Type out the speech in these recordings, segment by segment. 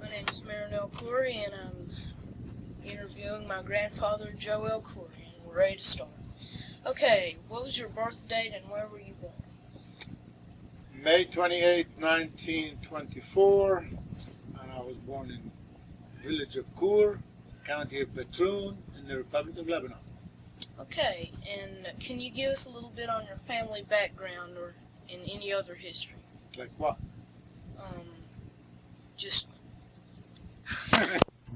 My name is Maroun El-Khouri, and I'm interviewing my grandfather, Joe El-Khouri, and we're ready to start. Okay, what was your birth date and where were you born? May 28, 1924, and I was born in the village of Khour, county of Batroun, in the Republic of Lebanon. Okay, and can you give us a little bit on your family background or in any other history? Like what? Just...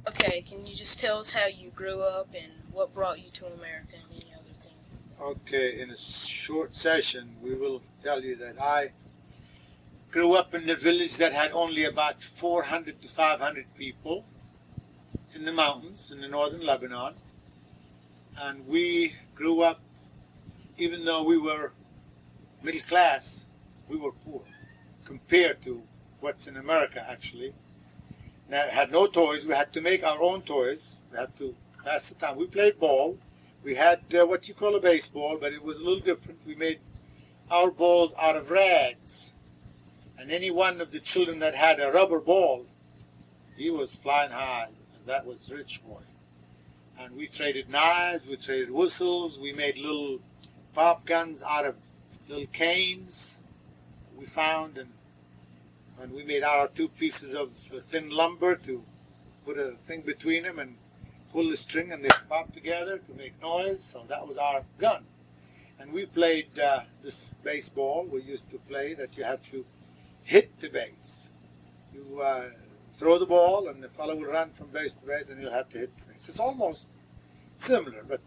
Okay, can you just tell us how you grew up and what brought you to America and any other thing? Okay, in a short session, we will tell you that I grew up in a village that had only about 400 to 500 people in the mountains in the northern Lebanon. And we grew up, even though we were middle class, we were poor compared to what's in America, actually. Now, had no toys. We had to make our own toys. We had to pass the time. We played ball. We had what you call a baseball, but it was a little different. We made our balls out of rags. And any one of the children that had a rubber ball, he was flying high, because that was rich boy. And we traded knives, we traded whistles, we made little pop guns out of little canes we found, and we made out of 2 pieces of thin lumber to put a thing between them and pull the string, and they pop together to make noise. So that was our gun. And we played this baseball we used to play, that you have to hit the base. You throw the ball, and the fellow will run from base to base, and you'll have to hit the base. It's almost similar, but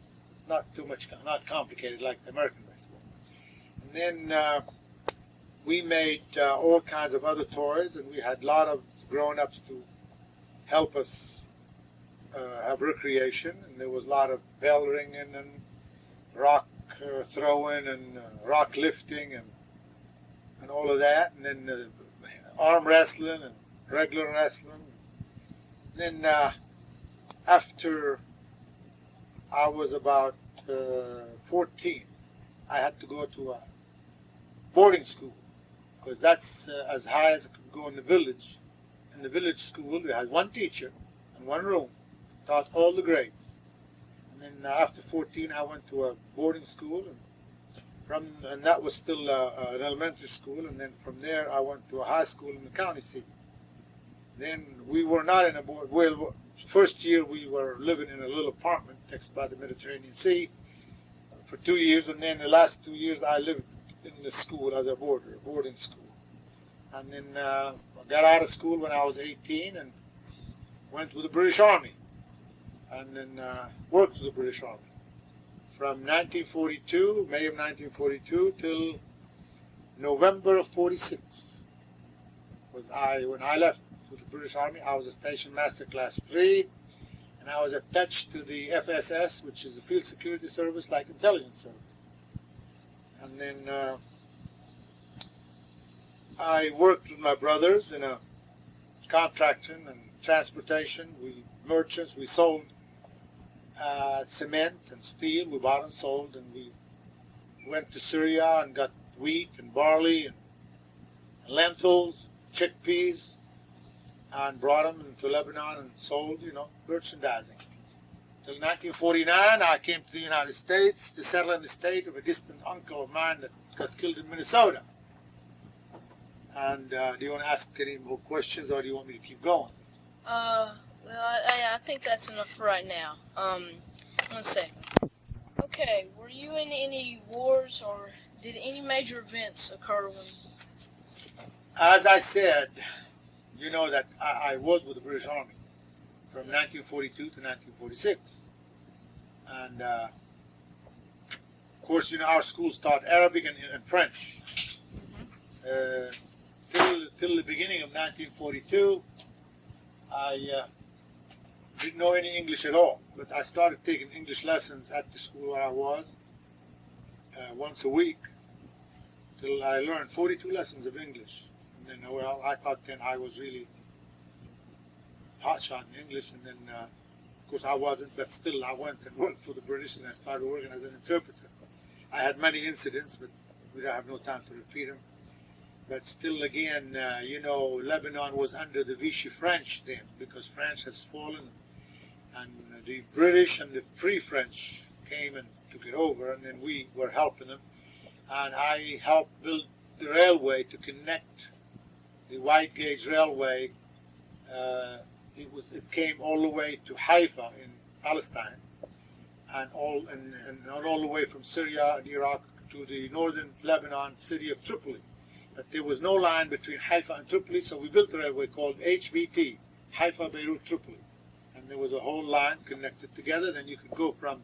not too much, not complicated like the American baseball. And then we made all kinds of other toys, and we had a lot of grown-ups to help us have recreation. And there was a lot of bell ringing and rock throwing and rock lifting and all of that. And then arm wrestling and regular wrestling. Then after I was about 14, I had to go to a boarding school, because that's as high as I could go in the village. In the village school, we had 1 teacher and 1 room, taught all the grades. And then after 14, I went to a boarding school, and that was still an elementary school. And then from there, I went to a high school in the county seat. Then we were not in a board. Well, first year we were living in a little apartment next by the Mediterranean Sea for 2 years, and then the last 2 years I lived in the school as a boarding school. And then I got out of school when I was 18 and went with the British Army, and then worked with the British Army from 1942, May of 1942 till November of 46. When I left with the British Army, I was a station master class 3, and I was attached to the FSS, which is a field security service like intelligence service. And then I worked with my brothers in a contracting and transportation. We merchants. We sold cement and steel. We bought and sold, and we went to Syria and got wheat and barley and lentils, chickpeas, and brought them into Lebanon and sold, merchandising. Till 1949, I came to the United States to settle in the state of a distant uncle of mine that got killed in Minnesota. And do you want to ask any more questions, or do you want me to keep going? Well, I think that's enough for right now. 1 second. Okay, were you in any wars, or did any major events occur when... As I said, you know that I was with the British Army from 1942 to 1946. And, of course, our schools taught Arabic and French. Till the beginning of 1942, I didn't know any English at all. But I started taking English lessons at the school where I was once a week, till I learned 42 lessons of English. And then, well, I thought then I was really hotshot in English, and then, of course, I wasn't, but still I went and worked for the British, and I started working as an interpreter. I had many incidents, but we don't have no time to repeat them. But still, again, Lebanon was under the Vichy French then, because France has fallen, and the British and the Free French came and took it over, and then we were helping them. And I helped build the railway to connect the wide gauge railway. It came all the way to Haifa in Palestine, and all the way from Syria and Iraq to the northern Lebanon city of Tripoli. But there was no line between Haifa and Tripoli, so we built a railway called HBT, Haifa, Beirut, Tripoli. And there was a whole line connected together. Then you could go from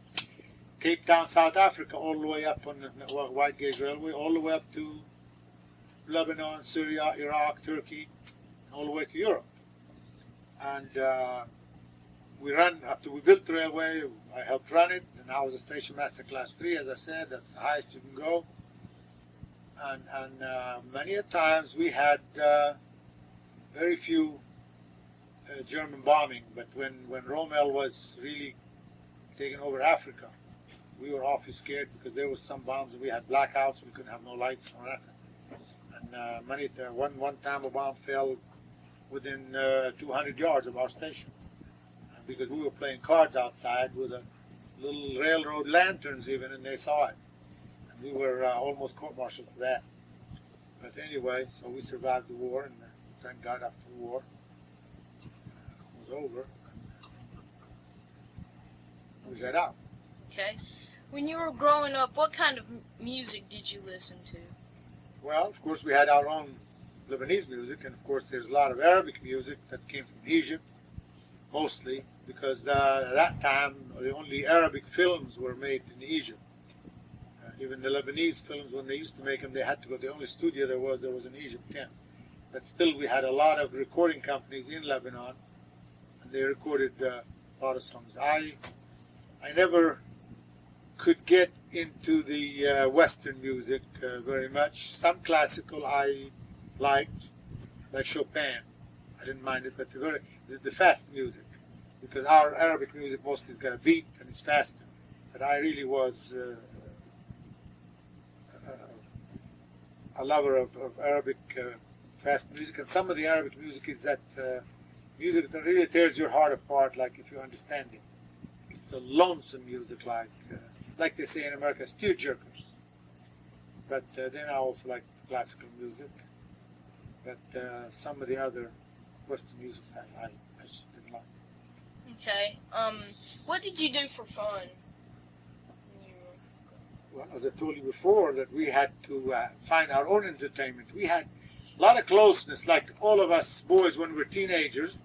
Cape Town, South Africa, all the way up on the wide gauge railway, all the way up to Lebanon, Syria, Iraq, Turkey, all the way to Europe. And after we built the railway, I helped run it, and I was a station master class 3, as I said. That's the highest you can go. And many a times we had very few German bombing, but when Rommel was really taking over Africa, we were awfully scared, because there was some bombs and we had blackouts, we couldn't have no lights or nothing. And one time a bomb fell within 200 yards of our station, and because we were playing cards outside with a little railroad lanterns even, and they saw it. We were almost court-martialed for that. But anyway, so we survived the war, and thank God after the war was over, we got out. Okay. When you were growing up, what kind of music did you listen to? Well, of course, we had our own Lebanese music, and of course there's a lot of Arabic music that came from Egypt, mostly, because at that time the only Arabic films were made in Egypt. Even the Lebanese films, when they used to make them, they had to go. The only studio there was in Egypt 10. But still, we had a lot of recording companies in Lebanon, and they recorded a lot of songs. I never could get into the Western music very much. Some classical I liked, like Chopin. I didn't mind it, but the fast music, because our Arabic music mostly has got a beat and it's faster. But I really was a lover of Arabic fast music, and some of the Arabic music is that music that really tears your heart apart, like if you understand it. It's a lonesome music, like they say in America, steer jerkers. But then I also like classical music. But some of the other Western music I just didn't like. Okay. What did you do for fun? Well, as I told you before, that we had to find our own entertainment. We had a lot of closeness, like all of us boys when we were teenagers.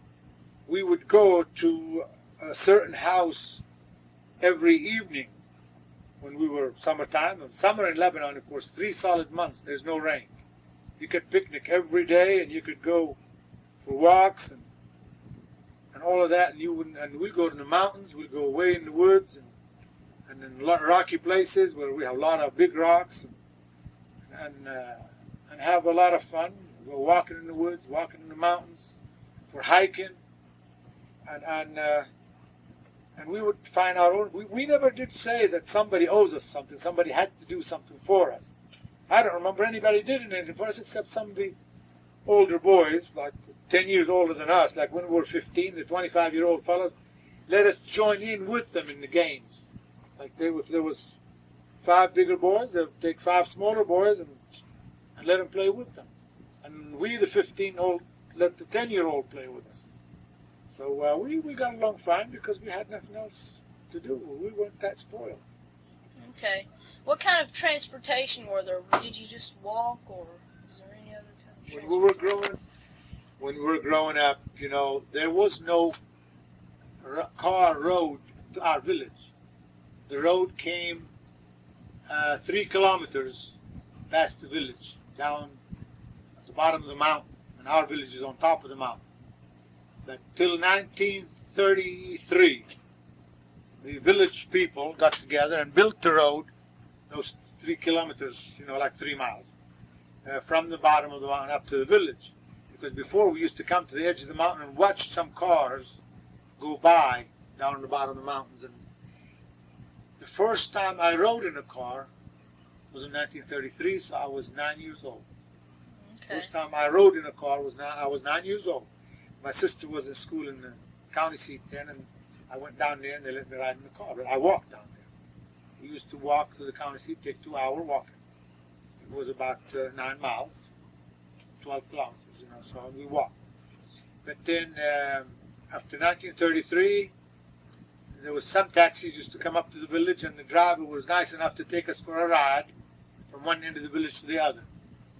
We would go to a certain house every evening when we were summertime. And summer in Lebanon, of course, 3 solid months, there's no rain. You could picnic every day, and you could go for walks and all of that. And we'd go to the mountains, we'd go away in the woods, and in rocky places where we have a lot of big rocks, and have a lot of fun. Go walking in the woods, walking in the mountains, for hiking, and we would find our own. We never did say that somebody owes us something. Somebody had to do something for us. I don't remember anybody did anything for us except some of the older boys, like 10 years older than us. Like when we were 15, the 25-year-old fellas let us join in with them in the games. Like there was 5 bigger boys, they would take 5 smaller boys and let them play with them. And we, the 15-year-old, let the 10-year-old play with us. So we got along fine because we had nothing else to do. We weren't that spoiled. Okay. What kind of transportation were there? Did you just walk, or is there any other kind of transportation? When we were growing up, there was no car road to our village. The road came 3 kilometers past the village, down at the bottom of the mountain, and our village is on top of the mountain. But till 1933, the village people got together and built the road, those 3 kilometers, like 3 miles, from the bottom of the mountain up to the village. Because before we used to come to the edge of the mountain and watch some cars go by down the bottom of the mountains. And the first time I rode in a car was in 1933, so I was 9 years old. Okay. First time I rode in a car I was 9 years old. My sister was in school in the county seat then, and I went down there and they let me ride in the car. But I walked down there. We used to walk to the county seat, take 2 hours walking. It was about 9 miles, 12 kilometers, so we walked. But then after 1933, there was some taxis used to come up to the village, and the driver was nice enough to take us for a ride from one end of the village to the other.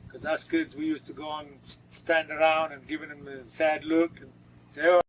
Because us kids, we used to go and stand around and giving them a sad look and say, oh,